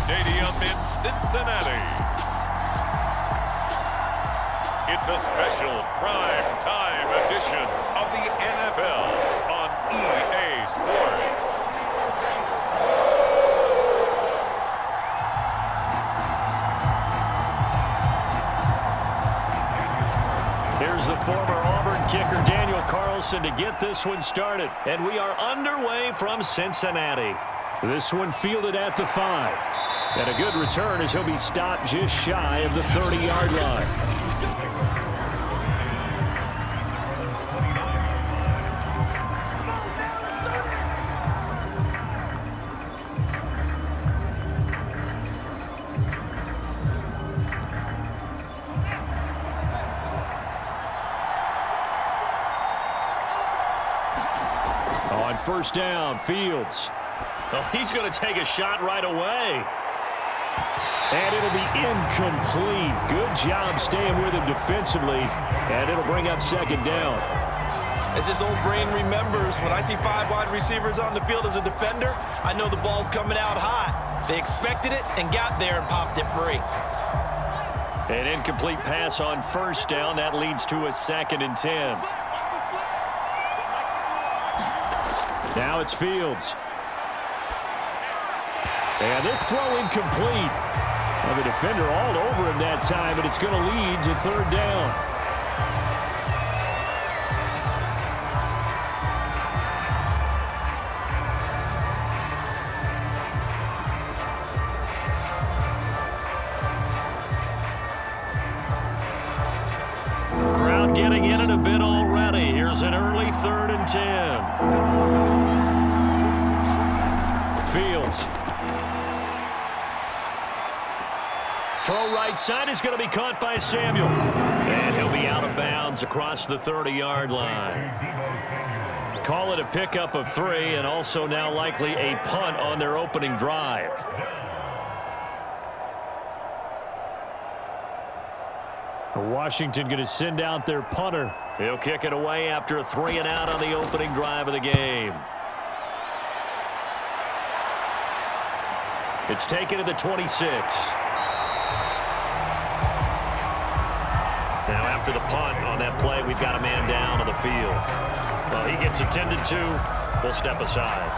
Stadium in Cincinnati. It's a special prime time edition of the NFL on EA Sports. Here's the former Auburn kicker Daniel Carlson to get this one started. And we are underway from Cincinnati. This one fielded at the 5. And a good return as he'll be stopped just shy of the 30-yard line. On first down, Fields. Oh, he's going to take a shot right away. And it'll be incomplete. Good job staying with him defensively. And it'll bring up second down. As his old brain remembers, when I see 5 wide receivers on the field as a defender, I know the ball's coming out hot. They expected it and got there and popped it free. An incomplete pass on first down. That leads to a 2nd and 10. Now it's Fields. And this throw incomplete. Well, the defender all over him that time, and it's going to lead to 3rd down. Crowd getting in it a bit already. Here's an early 3rd and 10. Fields. Throw right side is going to be caught by Samuel. And he'll be out of bounds across the 30-yard line. Call it a pickup of 3 and also now likely a punt on their opening drive. Washington going to send out their punter. He'll kick it away after a 3 and out on the opening drive of the game. It's taken to the 26. Now after the punt on that play, we've got a man down on the field. Well, he gets attended to. We'll step aside.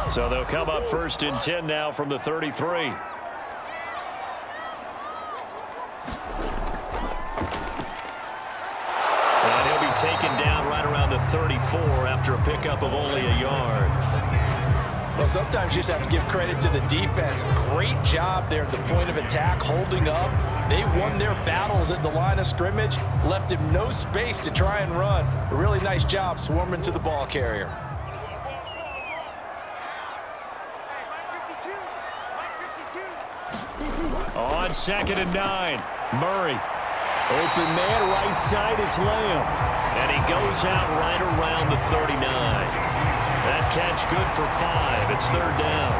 So they'll come up 1st and 10 now from the 33. And he'll be taken down right around the 34 after a pickup of only a yard. Well, sometimes you just have to give credit to the defense. Great job there at the point of attack, holding up. They won their battles at the line of scrimmage, left him no space to try and run. A really nice job swarming to the ball carrier. On 2nd and 9, Murray. Open man, right side, it's Lamb. And he goes out right around the 39. That catch good for 5. It's 3rd down.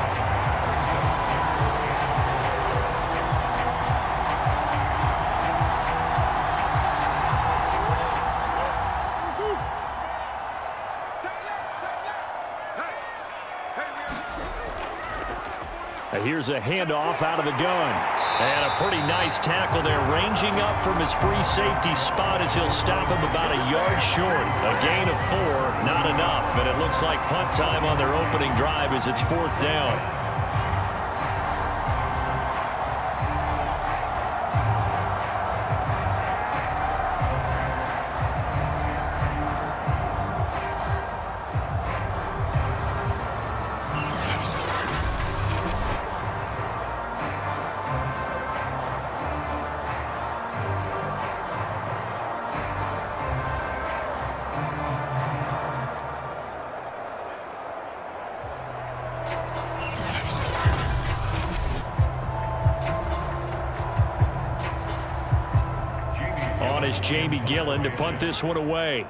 Here's a handoff out of the gun. And a pretty nice tackle there, ranging up from his free safety spot as he'll stop him about a yard short. A gain of 4, not enough. And it looks like punt time on their opening drive as it's 4th down. on is Jamie Gillen to punt this one away.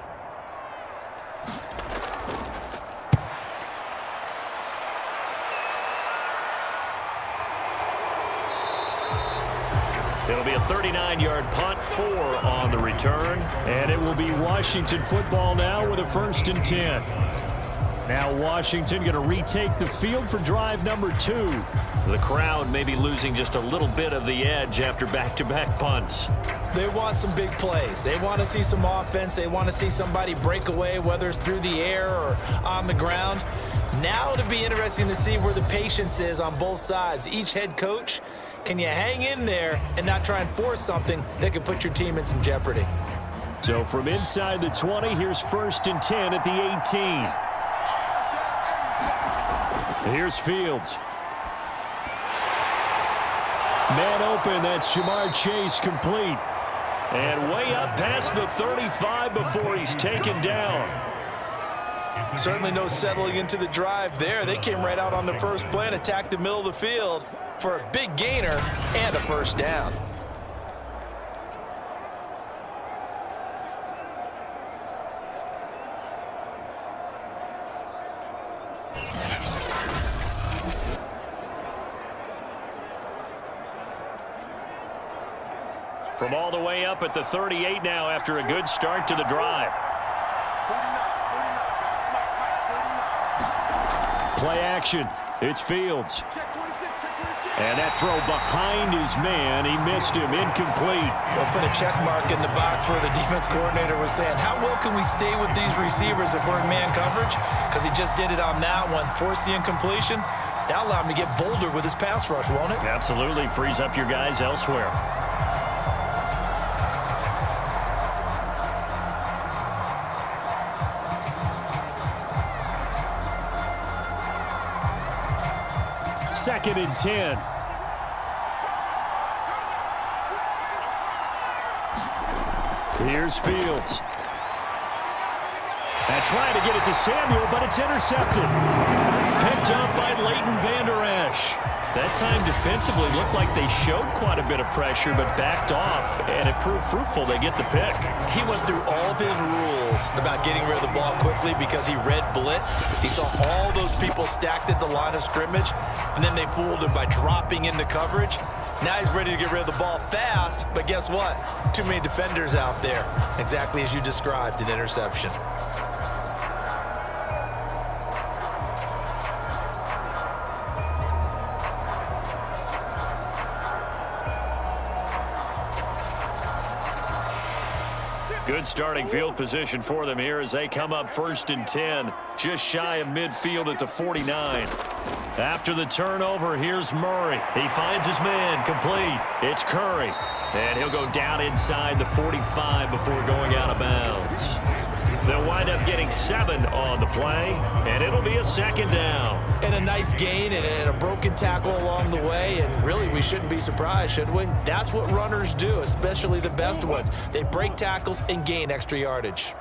It'll be a 39-yard punt, 4 on the return. And it will be Washington football now with a 1st and 10. Now Washington going to retake the field for drive number 2. The crowd may be losing just a little bit of the edge after back-to-back punts. They want some big plays. They want to see some offense. They want to see somebody break away, whether it's through the air or on the ground. Now it'll be interesting to see where the patience is on both sides. Each head coach, can you hang in there and not try and force something that could put your team in some jeopardy? So from inside the 20, here's 1st and 10 at the 18. Here's Fields. Man open, that's Jamar Chase complete. And way up past the 35 before he's taken down. Certainly no settling into the drive there. They came right out on the first play and attacked the middle of the field for a big gainer and a 1st down. From all the way up at the 38 now after a good start to the drive. Play action. It's Fields. And that throw behind his man. He missed him. Incomplete. They'll put a check mark in the box where the defense coordinator was saying, how well can we stay with these receivers if we're in man coverage? Because he just did it on that one. Force the incompletion. That'll allow him to get bolder with his pass rush, won't it? Absolutely. Frees up your guys elsewhere. Second and 10. Here's Fields. And trying to get it to Samuel, but it's intercepted. Picked up by Leighton Vander Esch. That time defensively looked like they showed quite a bit of pressure, but backed off, and it proved fruitful. They get the pick. He went through all of his rules about getting rid of the ball quickly because he read blitz. He saw all those people stacked at the line of scrimmage, and then they fooled him by dropping into coverage. Now he's ready to get rid of the ball fast, but guess what? Too many defenders out there. Exactly as you described, an interception. Good starting field position for them here as they come up 1st and 10, just shy of midfield at the 49. After the turnover, here's Murray. He finds his man complete. It's Curry. And he'll go down inside the 45 before going out of bounds. They'll wind up getting 7 on the play, and it'll be a 2nd down. And a nice gain and a broken tackle along the way, and really we shouldn't be surprised, should we? That's what runners do, especially the best ones. They break tackles and gain extra yardage.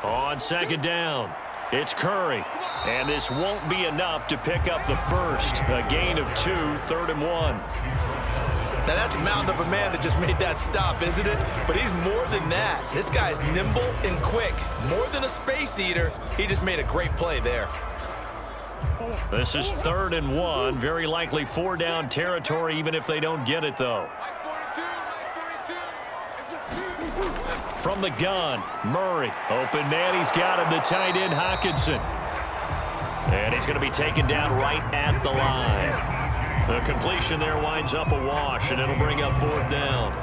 On 2nd down, it's Curry. And this won't be enough to pick up the first. A gain of 2, 3rd and 1. Now, that's a mountain of a man that just made that stop, isn't it? But he's more than that. This guy's nimble and quick. More than a space eater, he just made a great play there. This is 3rd and 1. Very likely 4-down territory, even if they don't get it, though. From the gun, Murray. Open man, he's got him, the tight end, Hockenson. And he's going to be taken down right at the line. The completion there winds up a wash, and it'll bring up 4th down.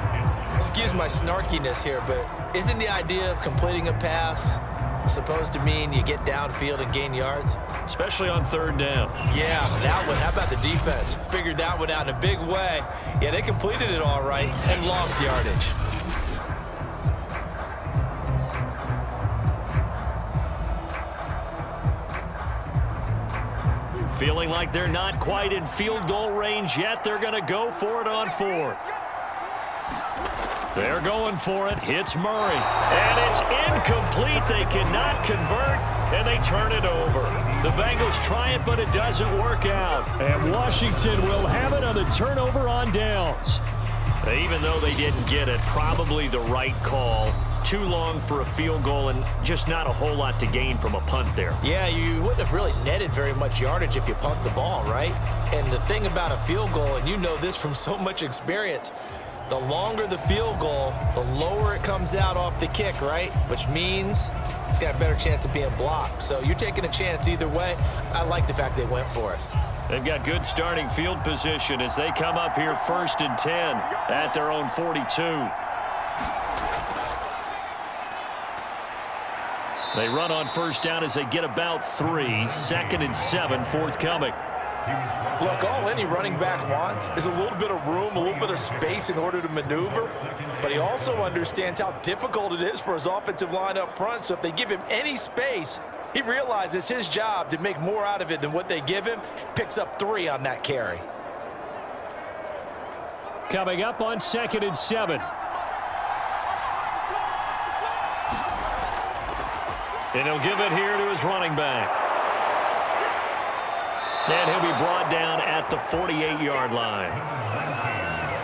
Excuse my snarkiness here, but isn't the idea of completing a pass supposed to mean you get downfield and gain yards? Especially on 3rd down. Yeah, that one. How about the defense? Figured that one out in a big way. Yeah, they completed it all right and lost yardage. Feeling like they're not quite in field goal range yet. They're going to go for it on 4th. They're going for it. Hits Murray. And it's incomplete. They cannot convert, and they turn it over. The Bengals try it, but it doesn't work out. And Washington will have it on the turnover on downs. Even though they didn't get it, probably the right call. Too long for a field goal and just not a whole lot to gain from a punt there. Yeah, you wouldn't have really netted very much yardage if you punt the ball, right? And the thing about a field goal, and you know this from so much experience, the longer the field goal, the lower it comes out off the kick, right? Which means it's got a better chance of being blocked. So you're taking a chance either way. I like the fact they went for it. They've got good starting field position as they come up here 1st and 10 at their own 42. They run on 1st down as they get about 3. 2nd and 7 forthcoming. Look, all any running back wants is a little bit of room, a little bit of space in order to maneuver. But he also understands how difficult it is for his offensive line up front. So if they give him any space, he realizes his job to make more out of it than what they give him. Picks up 3 on that carry. Coming up on 2nd and 7. And he'll give it here to his running back. And he'll be brought down at the 48-yard line.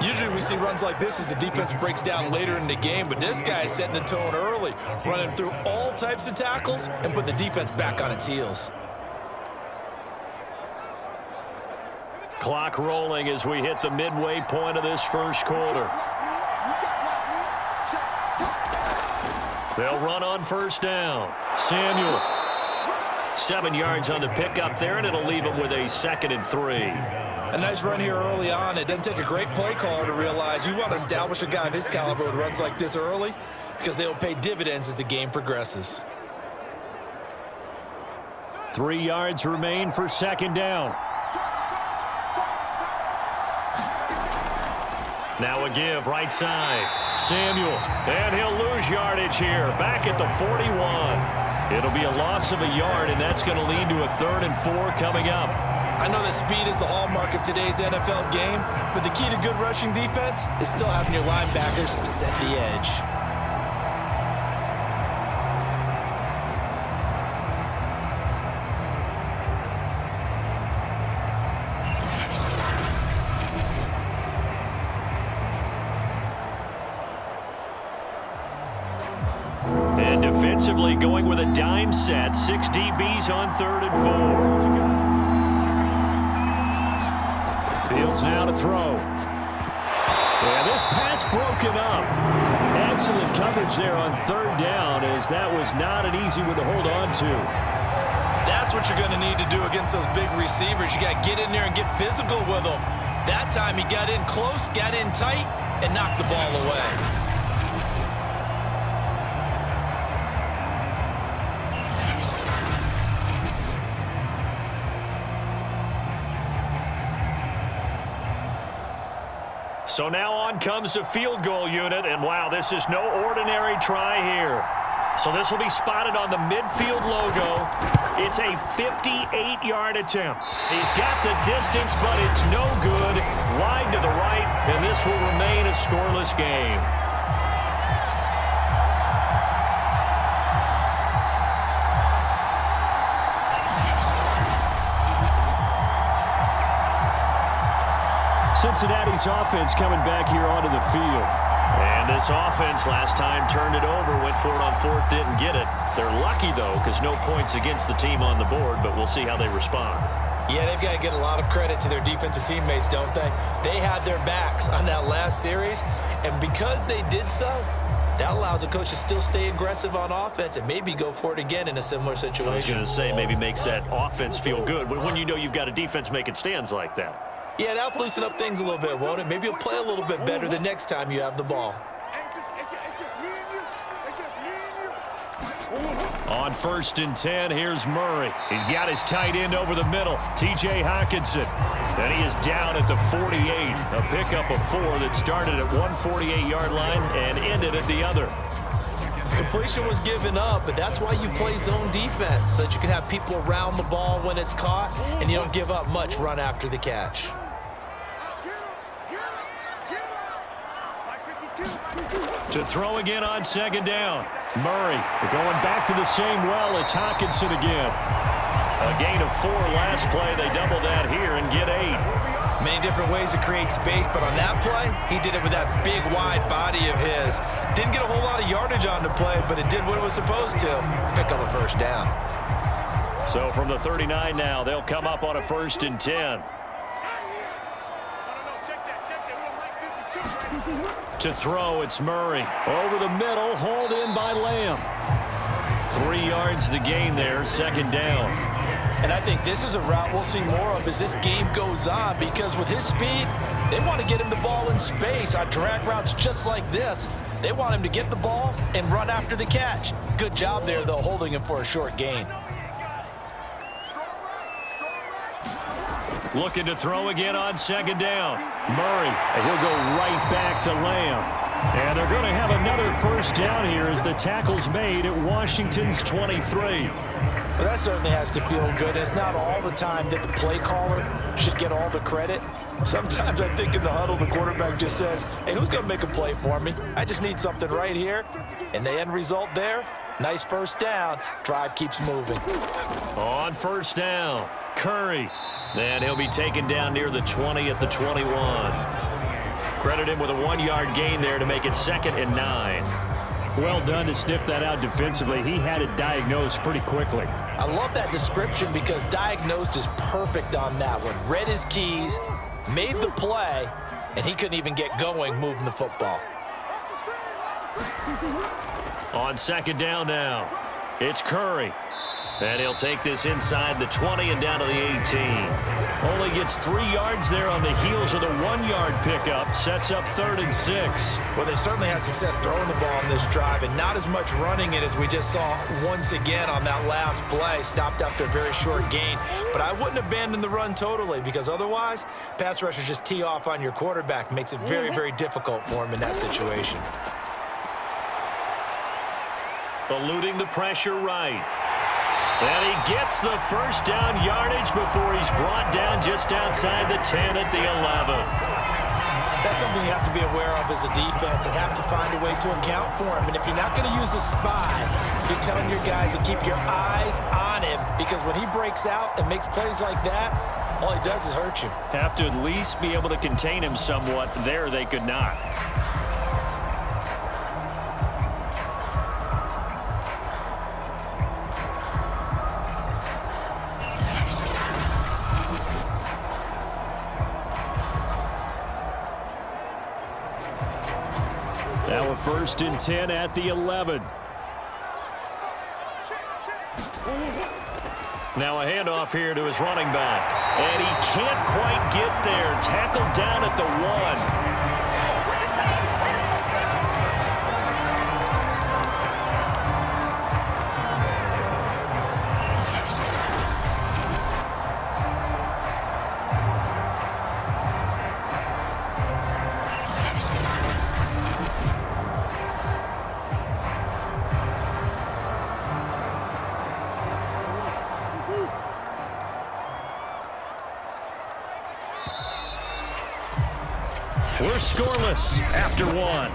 Usually we see runs like this as the defense breaks down later in the game, but this guy is setting the tone early, running through all types of tackles and put the defense back on its heels. Clock rolling as we hit the midway point of this first quarter. They'll run on 1st down. Samuel. 7 yards on the pickup there, and it'll leave him with a 2nd and 3. A nice run here early on. It doesn't take a great play caller to realize you want to establish a guy of his caliber with runs like this early because they will pay dividends as the game progresses. 3 yards remain for 2nd down. Now a give right side. Samuel, and he'll lose yardage here. Back at the 41. It'll be a loss of a yard, and that's going to lead to a 3rd and 4 coming up. I know that speed is the hallmark of today's NFL game, but the key to good rushing defense is still having your linebackers set the edge. And defensively going with a dime set. 6 DBs on 3rd and 4. Fields now to throw. And this pass broken up. Excellent coverage there on 3rd down as that was not an easy one to hold on to. That's what you're going to need to do against those big receivers. You got to get in there and get physical with them. That time he got in close, got in tight, and knocked the ball away. So now on comes the field goal unit, and wow, this is no ordinary try here. So this will be spotted on the midfield logo. It's a 58-yard attempt. He's got the distance, but it's no good. Wide to the right, and this will remain a scoreless game. Cincinnati's offense coming back here onto the field. And this offense last time turned it over, went for it on 4th, didn't get it. They're lucky, though, because no points against the team on the board, but we'll see how they respond. Yeah, they've got to get a lot of credit to their defensive teammates, don't they? They had their backs on that last series, and because they did so, that allows a coach to still stay aggressive on offense and maybe go for it again in a similar situation. I was going to say maybe makes that offense feel good, but when you know you've got a defense making stands like that. Yeah, that'll loosen up things a little bit, won't it? Maybe you'll play a little bit better the next time you have the ball. On 1st and 10, here's Murray. He's got his tight end over the middle, T.J. Hockenson. And he is down at the 48. A pickup of 4 that started at one 48-yard line and ended at the other. Completion was given up, but that's why you play zone defense, so that you can have people around the ball when it's caught, and you don't give up much run after the catch. To throw again on 2nd down. Murray going back to the same well. It's Hockenson again. A gain of 4 last play. They double that here and get 8. Many different ways to create space, but on that play, he did it with that big, wide body of his. Didn't get a whole lot of yardage on the play, but it did what it was supposed to. Pick up a first down. So from the 39 now, they'll come up on a 1st and 10. To throw, it's Murray. Over the middle, hauled in by Lamb. 3 yards the gain there, 2nd down. And I think this is a route we'll see more of as this game goes on, because with his speed, they want to get him the ball in space on drag routes just like this. They want him to get the ball and run after the catch. Good job there, though, holding him for a short gain. Looking to throw again on 2nd down. Murray, and he'll go right back to Lamb. And they're going to have another 1st down here as the tackle's made at Washington's 23. Well, that certainly has to feel good. It's not all the time that the play caller should get all the credit. Sometimes I think in the huddle, the quarterback just says, hey, who's going to make a play for me? I just need something right here. And the end result there, nice 1st down. Drive keeps moving. On 1st down, Curry. Then he'll be taken down near the 20 at the 21. Credit him with a 1-yard gain there to make it 2nd and 9. Well done to sniff that out defensively. He had it diagnosed pretty quickly. I love that description because diagnosed is perfect on that one. Read his keys, made the play, and he couldn't even get going moving the football. On 2nd down now, it's Curry. And he'll take this inside the 20 and down to the 18. Only gets 3 yards there on the heels of the 1-yard pickup. Sets up 3rd and 6. Well, they certainly had success throwing the ball on this drive and not as much running it as we just saw once again on that last play. Stopped after a very short gain. But I wouldn't abandon the run totally because otherwise, pass rushers just tee off on your quarterback. Makes it very, very difficult for him in that situation. Eluding the pressure right. And he gets the 1st down yardage before he's brought down just outside the 10 at the 11. That's something you have to be aware of as a defense and have to find a way to account for him. And if you're not going to use a spy, you're telling your guys to keep your eyes on him because when he breaks out and makes plays like that, all he does is hurt you. Have to at least be able to contain him somewhat. There they could not. Now a 1st and 10 at the 11. Now a handoff here to his running back. And he can't quite get there. Tackled down at the 1. We're scoreless after 1.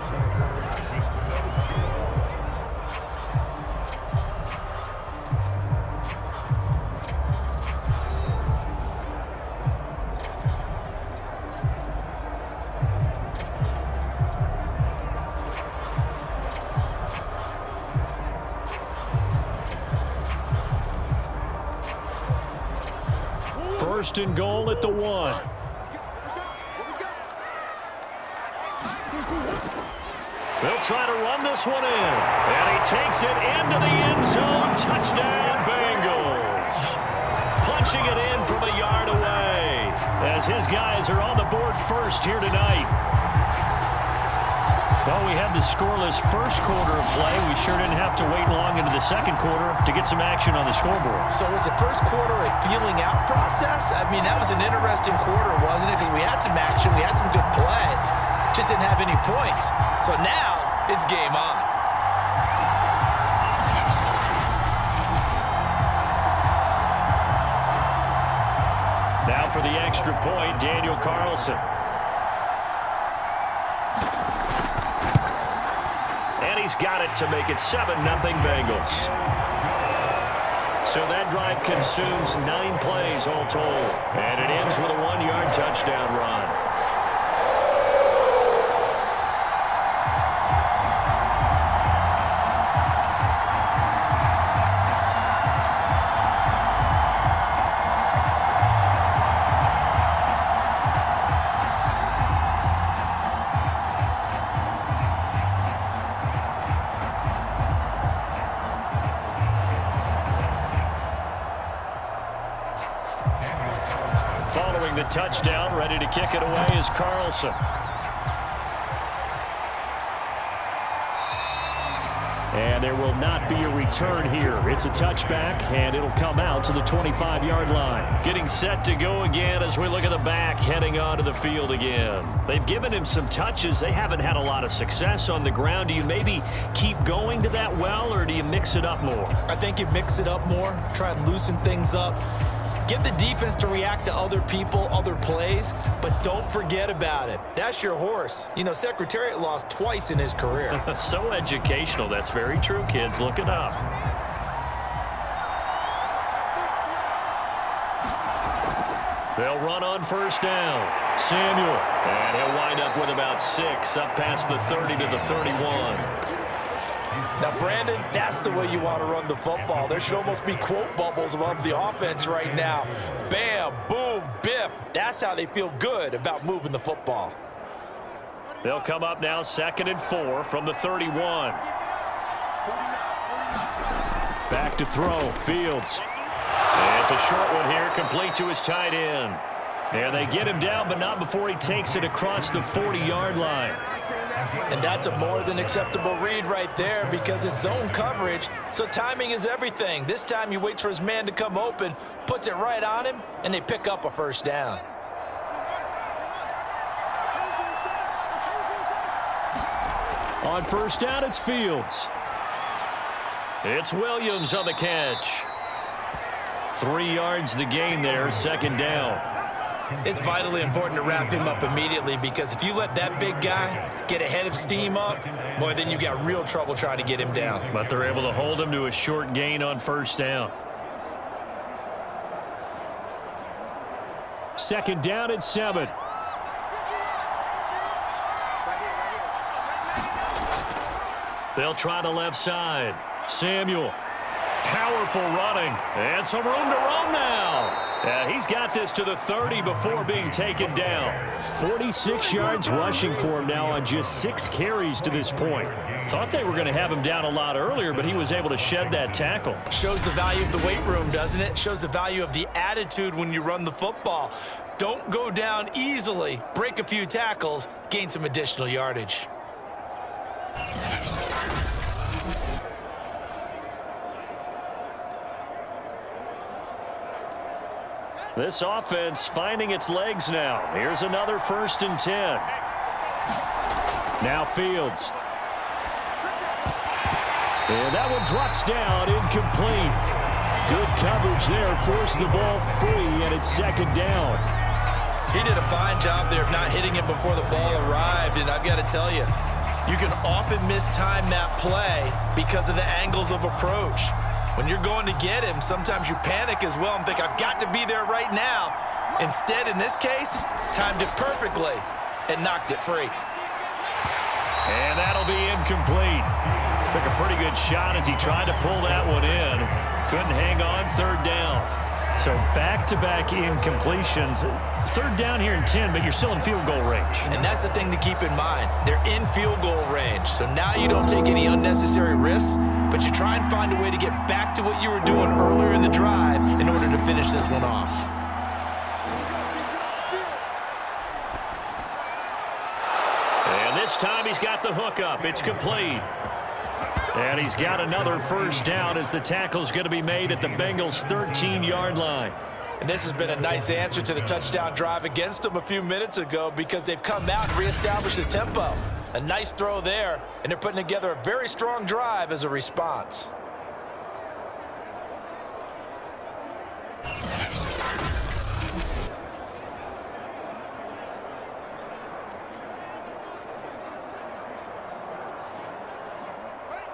First and goal at the 1. They'll try to run this one in. And he takes it into the end zone. Touchdown, Bengals. Punching it in from a yard away as his guys are on the board first here tonight. Well, we had the scoreless first quarter of play. We sure didn't have to wait long into the second quarter to get some action on the scoreboard. So was the first quarter a feeling out process? I mean, that was an interesting quarter, wasn't it? Because we had some action, we had some good play, just didn't have any points. So now it's game on. Now for the extra point, Daniel Carlson. And he's got it to make it 7-0 Bengals. So that drive consumes 9 plays all told. And it ends with a 1-yard touchdown run. Following the touchdown, ready to kick it away is Carlson. And there will not be a return here. It's a touchback, and it'll come out to the 25-yard line. Getting set to go again as we look at the back heading onto the field again. They've given him some touches. They haven't had a lot of success on the ground. Do you maybe keep going to that well, or do you mix it up more? I think you mix it up more, try and loosen things up. Get the defense to react to other people, other plays, but don't forget about it. That's your horse. You know, Secretariat lost twice in his career. So educational. That's very true, kids. Look it up. They'll run on first down. Samuel. And he'll wind up with about 6 up past the 30 to the 31. Now, Brandon, that's the way you want to run the football. There should almost be quote bubbles above the offense right now. Bam, boom, biff. That's how they feel good about moving the football. They'll come up now 2nd and 4 from the 31. Back to throw. Fields. And it's a short one here, complete to his tight end. And they get him down, but not before he takes it across the 40-yard line. And that's a more than acceptable read right there because it's zone coverage, so timing is everything. This time he waits for his man to come open, puts it right on him, and they pick up a first down. On first down, it's Fields. It's Williams on the catch. 3 yards the gain there, 2nd down. It's vitally important to wrap him up immediately because if you let that big guy get ahead of steam up, boy, then you got real trouble trying to get him down. But they're able to hold him to a short gain on first down. 2nd down and 7. They'll try the left side. Samuel. Powerful running. And some room to roam now. He's got this to the 30 before being taken down. 46 yards rushing for him now on just 6 carries to this point. Thought they were going to have him down a lot earlier, but he was able to shed that tackle. Shows the value of the weight room, doesn't it? Shows the value of the attitude when you run the football. Don't go down easily. Break a few tackles. Gain some additional yardage. This offense finding its legs now. Here's another 1st and 10. Now Fields. And that one drops down, incomplete. Good coverage there, forced the ball free, and it's 2nd down. He did a fine job there of not hitting it before the ball arrived, and I've got to tell you, you can often mistime that play because of the angles of approach. When you're going to get him, sometimes you panic as well and think, I've got to be there right now. Instead, in this case, timed it perfectly and knocked it free. And that'll be incomplete. Took a pretty good shot as he tried to pull that one in. Couldn't hang on, 3rd down. So back-to-back incompletions. 3rd down here in 10, but you're still in field goal range. And that's the thing to keep in mind. They're in field goal range. So now you don't take any unnecessary risks, but you try and find a way to get back to what you were doing earlier in the drive in order to finish this one off. And this time he's got the hook up. It's complete. And he's got another first down as the tackle's going to be made at the Bengals' 13-yard line. And this has been a nice answer to the touchdown drive against them a few minutes ago because they've come out and reestablished the tempo. A nice throw there, and they're putting together a very strong drive as a response.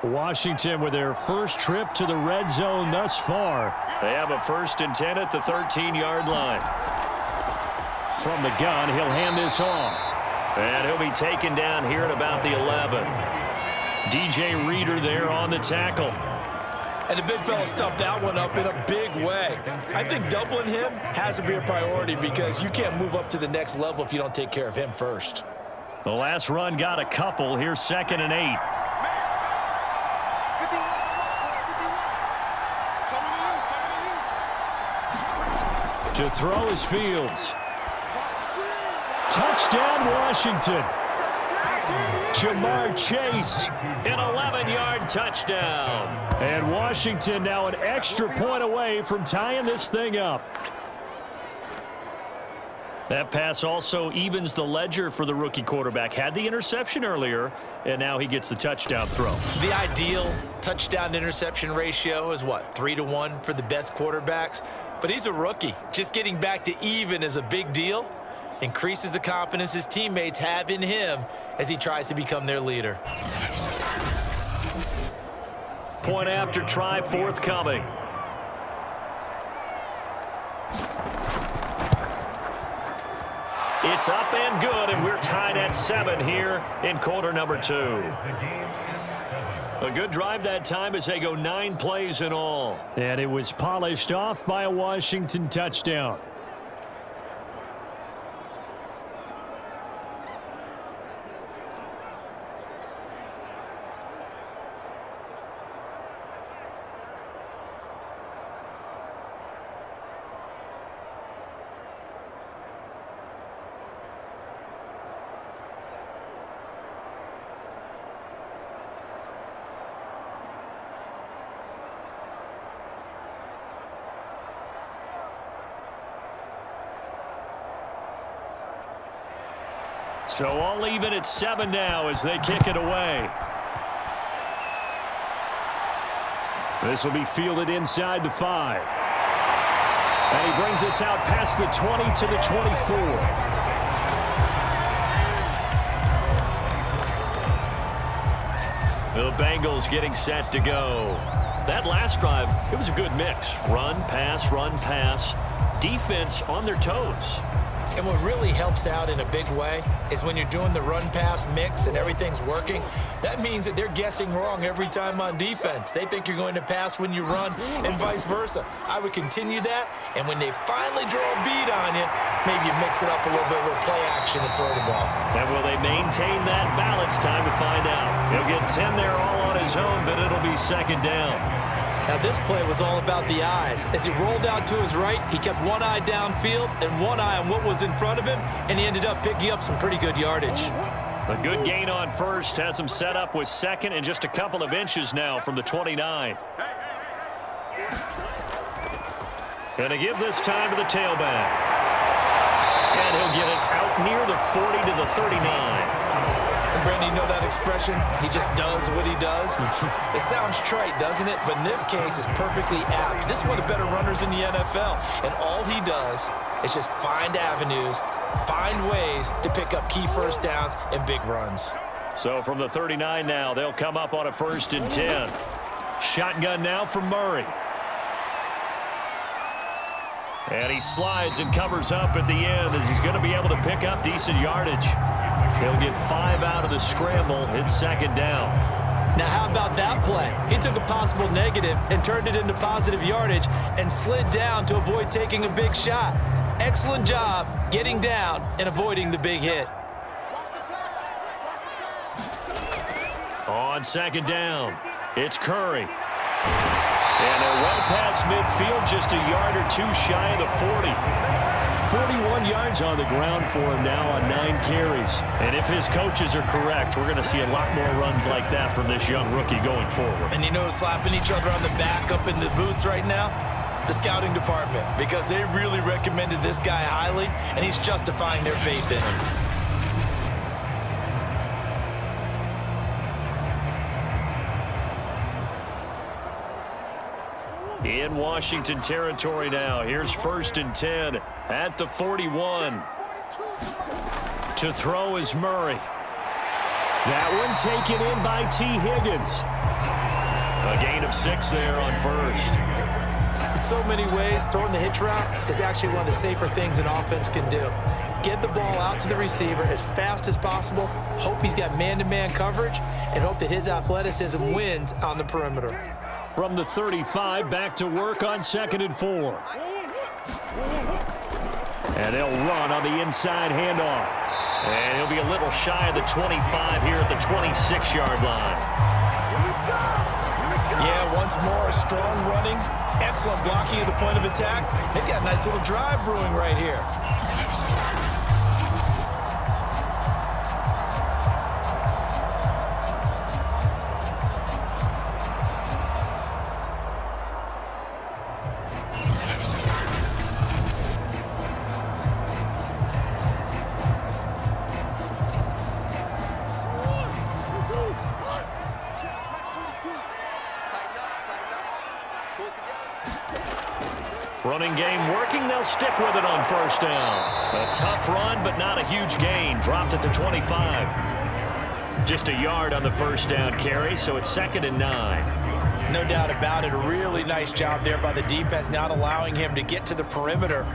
Washington with their first trip to the red zone thus far. They have a 1st and 10 at the 13-yard line. From the gun, he'll hand this off. And he'll be taken down here at about the 11. DJ Reader there on the tackle. And the big fella stuffed that one up in a big way. I think doubling him has to be a priority because you can't move up to the next level if you don't take care of him first. The last run got a couple. Here's 2nd and 8. To throw is Fields. Touchdown, Washington. Jamar Chase. An 11-yard touchdown. And Washington now an extra point away from tying this thing up. That pass also evens the ledger for the rookie quarterback. Had the interception earlier, and now he gets the touchdown throw. The ideal touchdown-interception ratio is, what, 3-to-1 for the best quarterbacks? But he's a rookie. Just getting back to even is a big deal. Increases the confidence his teammates have in him as he tries to become their leader. Point after try forthcoming. It's up and good, and we're tied at 7 here in quarter number 2. A good drive that time as they go 9 plays in all. And it was polished off by a Washington touchdown. So all even at 7 now as they kick it away. This will be fielded inside the 5. And he brings us out past the 20 to the 24. The Bengals getting set to go. That last drive, it was a good mix. Run, pass, defense on their toes. And what really helps out in a big way is when you're doing the run-pass mix and everything's working, that means that they're guessing wrong every time on defense. They think you're going to pass when you run and vice versa. I would continue that, and when they finally draw a bead on you, maybe you mix it up a little bit with play action and throw the ball. And will they maintain that balance? Time to find out. He'll get 10 there all on his own, but it'll be 2nd down. Now, this play was all about the eyes. As he rolled out to his right, he kept one eye downfield and one eye on what was in front of him, and he ended up picking up some pretty good yardage. A good gain on first has him set up with 2nd and just a couple of inches now from the 29. Going to give this time to the tailback. And he'll get it out near the 40 to the 39. And Brandon, you know that expression? He just does what he does. It sounds trite, doesn't it? But in this case, it's perfectly apt. This is one of the better runners in the NFL. And all he does is just find avenues, find ways to pick up key first downs and big runs. So from the 39 now, they'll come up on a 1st and 10. Shotgun now from Murray. And he slides and covers up at the end as he's going to be able to pick up decent yardage. He'll get 5 out of the scramble. It's 2nd down. Now, how about that play? He took a possible negative and turned it into positive yardage and slid down to avoid taking a big shot. Excellent job getting down and avoiding the big hit. On 2nd down, it's Curry. And they're well past midfield, just a yard or 2 shy of the 40. 41 yards on the ground for him now on 9 carries. And if his coaches are correct, we're going to see a lot more runs like that from this young rookie going forward. And you know, slapping each other on the back up in the boots right now? The scouting department, because they really recommended this guy highly, and he's justifying their faith in him. In Washington territory now. Here's 1st and 10 at the 41. To throw is Murray. That one taken in by T. Higgins. A gain of 6 there on first. In so many ways, throwing the hitch route is actually one of the safer things an offense can do. Get the ball out to the receiver as fast as possible, hope he's got man-to-man coverage, and hope that his athleticism wins on the perimeter. From the 35, back to work on 2nd and 4. And they'll run on the inside handoff. And he'll be a little shy of the 25 here at the 26-yard line. Yeah, once more, strong running, excellent blocking at the point of attack. They've got a nice little drive brewing right here. Running game working. They'll stick with it on first down. A tough run, but not a huge gain. Dropped at the 25. Just a yard on the first down carry, so it's 2nd and 9. No doubt about it. A really nice job there by the defense, not allowing him to get to the perimeter.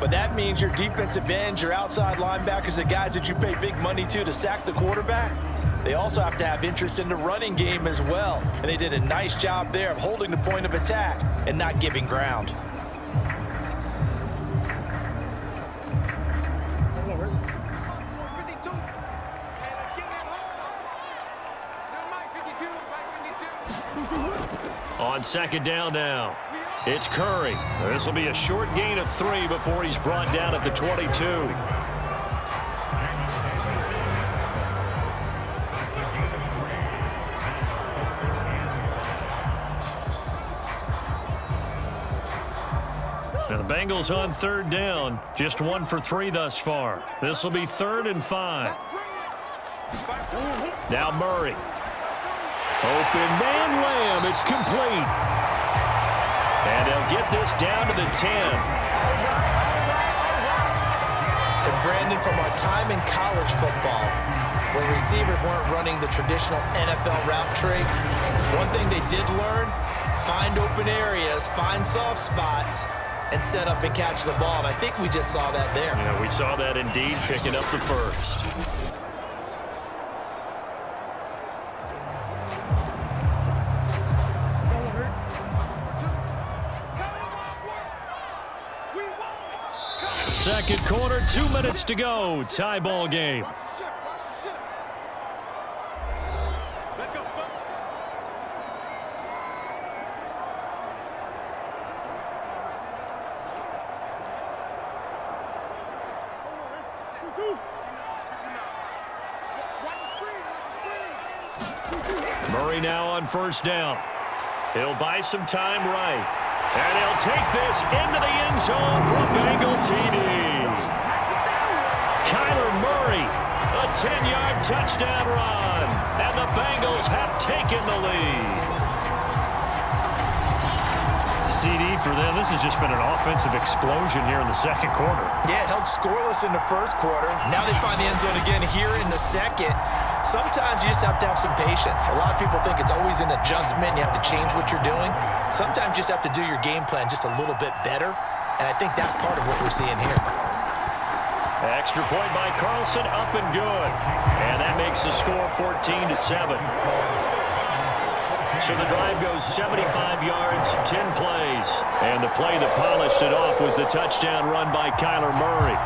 But that means your defensive ends, your outside linebackers, the guys that you pay big money to sack the quarterback, they also have to have interest in the running game as well. And they did a nice job there of holding the point of attack and not giving ground. On 2nd down now, it's Curry. This will be a short gain of 3 before he's brought down at the 22. Now the Bengals on 3rd down, just 1 for 3 thus far. This will be 3rd and 5. Now Murray. Open man Lamb. It's complete. And they'll get this down to the 10. And Brandon, from our time in college football, where receivers weren't running the traditional NFL route tree, one thing they did learn, find open areas, find soft spots, and set up and catch the ball. And I think we just saw that there. Yeah, we saw that indeed, picking up the first. Second quarter, 2 minutes to go. Tie ball game. Murray now on first down. He'll buy some time right. And he'll take this into the end zone for a Bengal TD. Kyler Murray, a 10-yard touchdown run. And the Bengals have taken the lead. CD for them. This has just been an offensive explosion here in the second quarter. Yeah, held scoreless in the first quarter. Now they find the end zone again here in the second. Sometimes you just have to have some patience. A lot of people think it's always an adjustment. You have to change what you're doing. Sometimes you just have to do your game plan just a little bit better. And I think that's part of what we're seeing here. Extra point by Carlson, up and good. And that makes the score 14-7. So the drive goes 75 yards, 10 plays. And the play that polished it off was the touchdown run by Kyler Murray.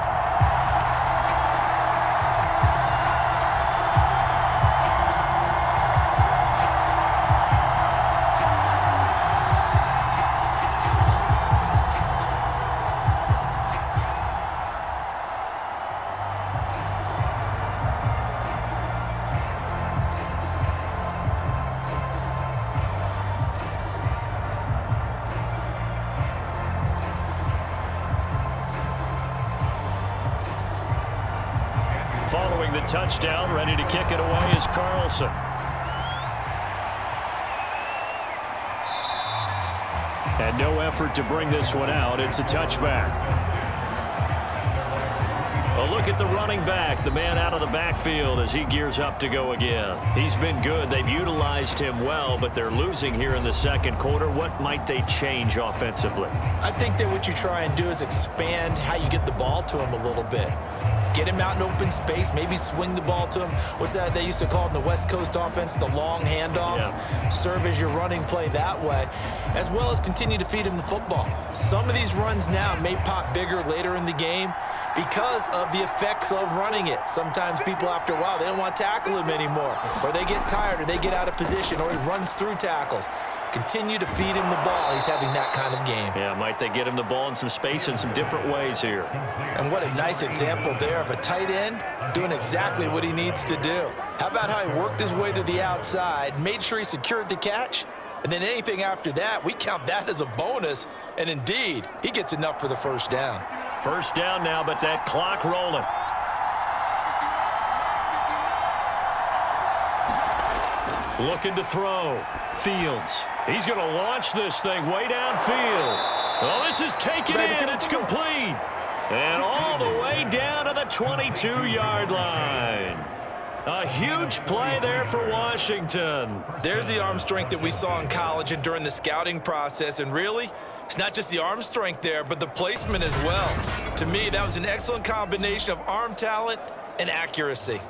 Following the touchdown, ready to kick it away is Carlson. And no effort to bring this one out. It's a touchback. A look at the running back, the man out of the backfield as he gears up to go again. He's been good. They've utilized him well, but they're losing here in the second quarter. What might they change offensively? I think that what you try and do is expand how you get the ball to him a little bit. Get him out in open space, maybe swing the ball to him. What's that they used to call in the West Coast offense, the long handoff? Yeah. Serve as your running play that way, as well as continue to feed him the football. Some of these runs now may pop bigger later in the game because of the effects of running it. Sometimes people, after a while, they don't want to tackle him anymore, or they get tired, or they get out of position, or he runs through tackles. Continue to feed him the ball. He's having that kind of game. Yeah, might they get him the ball in some space in some different ways here. And what a nice example there of a tight end doing exactly what he needs to do. How about how he worked his way to the outside, made sure he secured the catch, and then anything after that, we count that as a bonus. And indeed, he gets enough for the first down. First down now, but that clock rolling. Looking to throw. Fields. He's going to launch this thing way downfield. Oh, this is taken in. It's complete. And all the way down to the 22-yard line. A huge play there for Washington. There's the arm strength that we saw in college and during the scouting process. And really, it's not just the arm strength there, but the placement as well. To me, that was an excellent combination of arm talent and accuracy.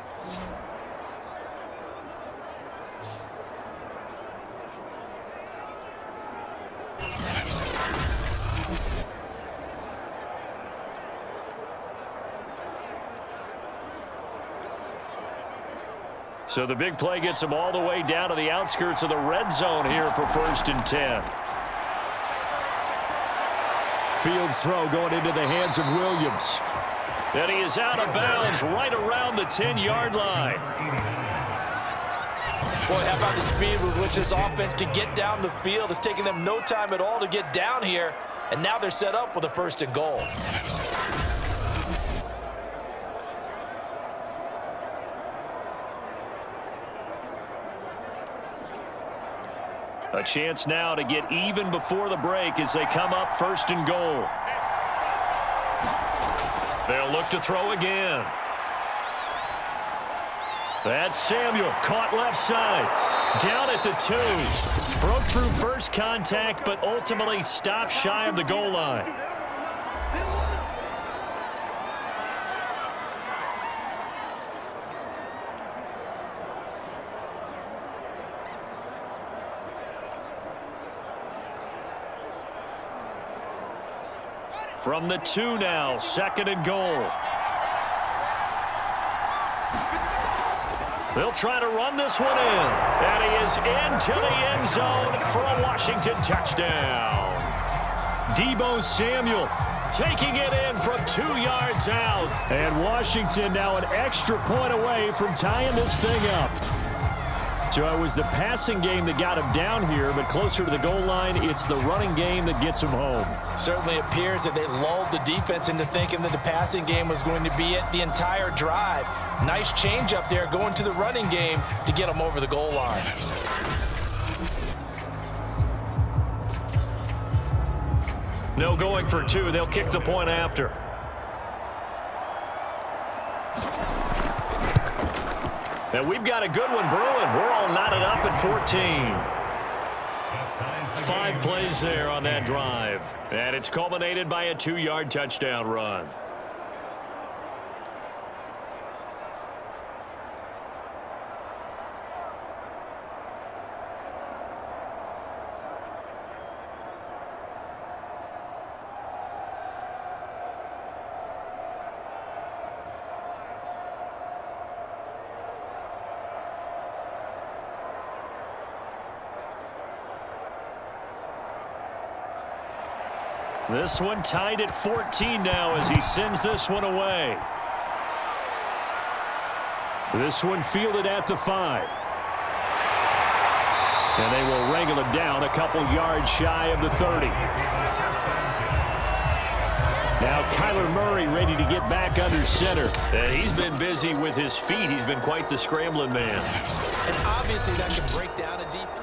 So the big play gets him all the way down to the outskirts of the red zone here for 1st and 10. Fields throw going into the hands of Williams. And he is out of bounds right around the 10-yard line. Boy, how about the speed with which this offense can get down the field? It's taking them no time at all to get down here. And now they're set up with a 1st and goal. A chance now to get even before the break as they come up 1st and goal. They'll look to throw again. That's Samuel, caught left side. Down at the 2. Broke through first contact, but ultimately stopped shy of the goal line. From the 2 now, 2nd and goal. They'll try to run this one in. And he is into the end zone for a Washington touchdown. Deebo Samuel taking it in from 2 yards out. And Washington now an extra point away from tying this thing up. So it was the passing game that got him down here, but closer to the goal line, it's the running game that gets him home. Certainly appears that they lulled the defense into thinking that the passing game was going to be it the entire drive. Nice change up there going to the running game to get them over the goal line. No going for 2. They'll kick the point after. And we've got a good one brewing. We're all knotted up at 14. 5 plays there on that drive. And it's culminated by a 2-yard touchdown run. This one tied at 14 now as he sends this one away. This one fielded at the 5. And they will wrangle him down a couple yards shy of the 30. Now Kyler Murray ready to get back under center. And he's been busy with his feet. He's been quite the scrambling man. And obviously that can break down a defense.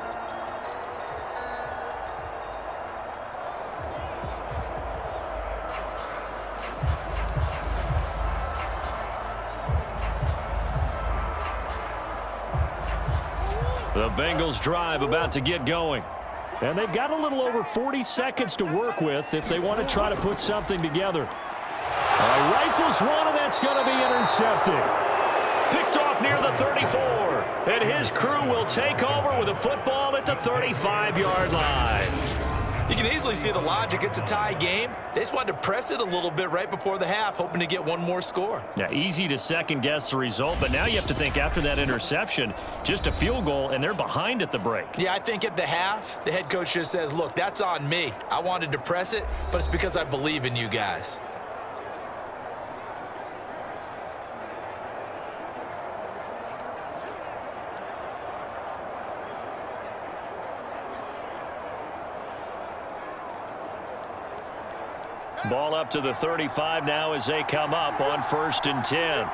The Bengals drive about to get going. And they've got a little over 40 seconds to work with if they want to try to put something together. Rifles one, and that's going to be intercepted. Picked off near the 34. And his crew will take over with a football at the 35-yard line. You can easily see the logic. It's a tie game. They just wanted to press it a little bit right before the half, hoping to get one more score. Yeah, easy to second-guess the result, but now you have to think after that interception, just a field goal, and they're behind at the break. Yeah, I think at the half, the head coach just says, look, that's on me. I wanted to press it, but it's because I believe in you guys. Ball up to the 35 now as they come up on 1st and 10.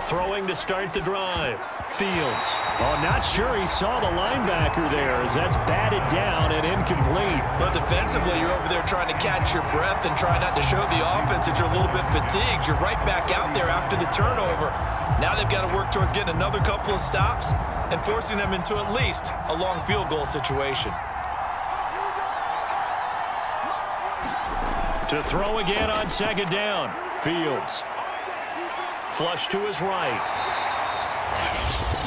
Throwing to start the drive. Fields. Oh, not sure he saw the linebacker there as that's batted down and incomplete. But defensively, you're over there trying to catch your breath and try not to show the offense that you're a little bit fatigued. You're right back out there after the turnover. Now they've got to work towards getting another couple of stops and forcing them into at least a long field goal situation. To throw again on 2nd down. Fields. Flush to his right.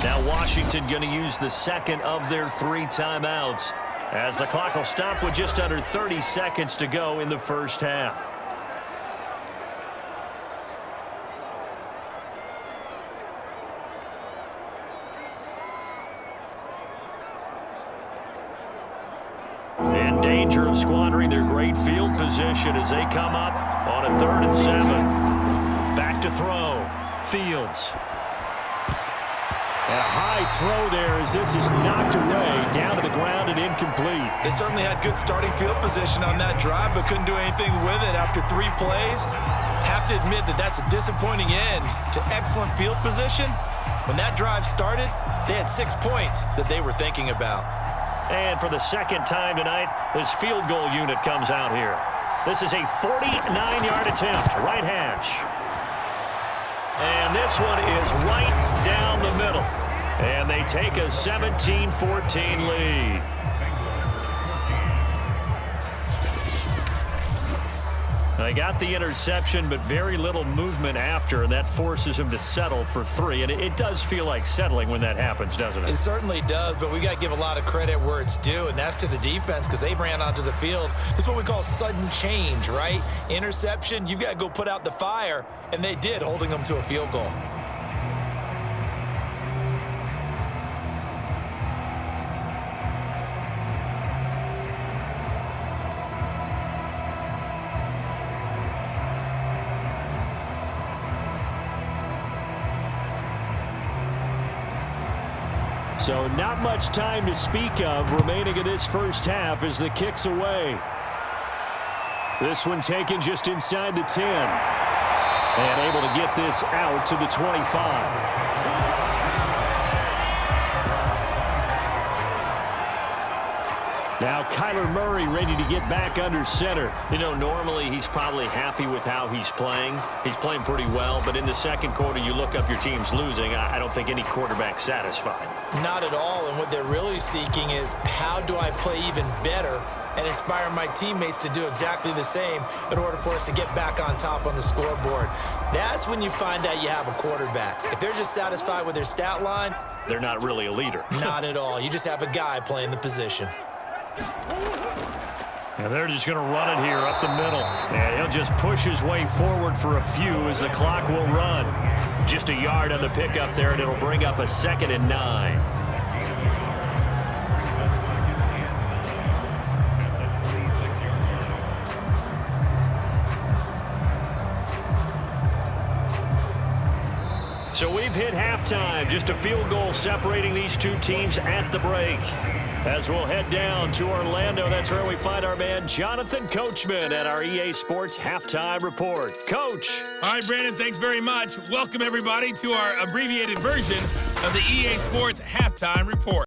Now Washington going to use the second of their 3 timeouts as the clock will stop with just under 30 seconds to go in the first half. In danger of squandering their great field position as they come up on a 3rd and 7. Back to throw. Fields. A high throw there as this is knocked away, down to the ground and incomplete. They certainly had good starting field position on that drive, but couldn't do anything with it after 3 plays. Have to admit that that's a disappointing end to excellent field position. When that drive started, they had 6 points that they were thinking about. And for the second time tonight, this field goal unit comes out here. This is a 49-yard attempt, right hash. And this one is right down the middle. And they take a 17-14 lead. They got the interception, but very little movement after, and that forces him to settle for 3. And it does feel like settling when that happens, doesn't it? It certainly does, but we got to give a lot of credit where it's due, and that's to the defense because they ran onto the field. This is what we call sudden change, right? Interception, you've got to go put out the fire, and they did, holding them to a field goal. So not much time to speak of remaining in this first half as the kick's away. This one taken just inside the 10. And able to get this out to the 25. Now Kyler Murray ready to get back under center. You know, normally he's probably happy with how he's playing. He's playing pretty well, but in the second quarter you look up your team's losing. I don't think any quarterback's satisfied. Not at all, and what they're really seeking is how do I play even better and inspire my teammates to do exactly the same in order for us to get back on top on the scoreboard. That's when you find out you have a quarterback. If they're just satisfied with their stat line, they're not really a leader. Not at all. You just have a guy playing the position. And they're just going to run it here up the middle. And he'll just push his way forward for a few as the clock will run. Just a yard on the pickup there, and it'll bring up a 2nd and 9. So we've hit halftime. Just a field goal separating these two teams at the break. As we'll head down to Orlando, that's where we find our man Jonathan Coachman at our EA Sports Halftime Report. Coach. All right, Brandon, thanks very much. Welcome, everybody, to our abbreviated version of the EA Sports Halftime Report.